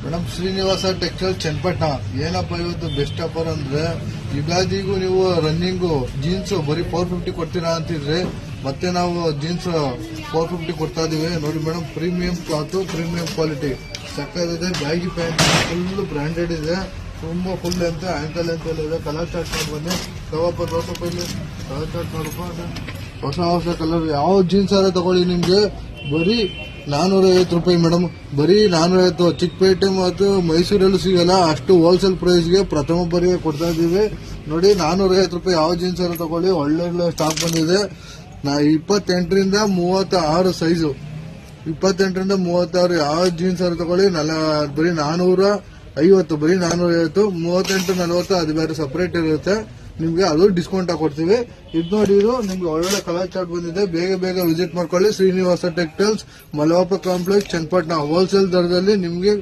Madam Srinivasa textile Channapatna. ಏನಪ್ಪ ಇವತ್ತು best offer ಅಂದ್ರೆ ಯುಗಾದಿಗೂ ನೀವು ರನ್ನಿಂಗು ಜೀನ್ಸ್ ಬರೀ 450 ಕೊಡ್ತೀರಾ ಅಂತಿದ್ರೆ ಮತ್ತೆ ನಾವು ಜೀನ್ಸ್ 450 ಕೊಡ್ತಾ ಇದೀವಿ ನೋಡಿ madam. Premium cloth, premium quality ಸಕ್ಕದಿದೆ. ಬ್ಯಾಗಿ ಪ್ಯಾಂಟ್ ಫುಲ್ ಬ್ರಾಂಡೆಡ್ ಇದೆ, ತುಂಬಾ ಫುಲ್ ಅಂತ ಆಂಕಲ್ ಅಂತ ಇದೆ. ಕಲರ್ ಚಾರ್ಟ್ ಮಾಡಿ ಬನ್ನಿ, ಕಲರ್ ಚಾರ್ಟ್ ನೋಡಪ್ಪ. ಹೊಸ ಕಲರ್ ಯಾವ ಜೀನ್ಸ್ ಆದ್ರೆ ತಗೊಳ್ಳಿ ನಿಮ್ಗೆ ಬರೀ 450 ರೂಪಾಯಿ ಮೇಡಮ್. ಬರೀ 450. ಚಿಕ್ಕಪೇಟೆ ಮತ್ತು ಮೈಸೂರಲ್ಲೂ ಸಿಗಲ್ಲ ಅಷ್ಟು ಹೋಲ್ಸೇಲ್ ಪ್ರೈಸ್ಗೆ ಪ್ರಥಮ ಬಾರಿಗೆ ಕೊಡ್ತಾ ಇದೀವಿ ನೋಡಿ. 450 ರೂಪಾಯಿ ಯಾವ ಜೀನ್ಸ್ ಆದ್ರೆ ತಗೊಳ್ಳಿ, ಒಳ್ಳೆ ಸ್ಟಾಕ್ ಬಂದಿದೆ. 28ರಿಂದ 36 ಸೈಜು, 28ರಿಂದ 36 ಯಾವ ಜೀನ್ಸ್ ಆದ್ರೆ ತಗೊಳ್ಳಿ. ಬರೀ 450, ಬರೀ 450. 38, 40 ಅದು ಬೇರೆ ಸಪರೇಟ್ ಇರುತ್ತೆ ನಿಮ್ಗೆ, ಅದು ಡಿಸ್ಕೌಂಟ್ ಹಾಕೊಡ್ತೀವಿ. ಇದು ನೋಡಿ, ಇದು ನಿಮ್ಗೆ ಒಳ್ಳೆ ಕಲರ್ ಚಾರ್ಟ್ ಬಂದಿದೆ. ಬೇಗ ವಿಸಿಟ್ ಮಾಡ್ಕೊಳ್ಳಿ. Srinivasa textiles, Malavapa complex, Channapatna. Wholesale ದರದಲ್ಲಿ ನಿಮ್ಗೆ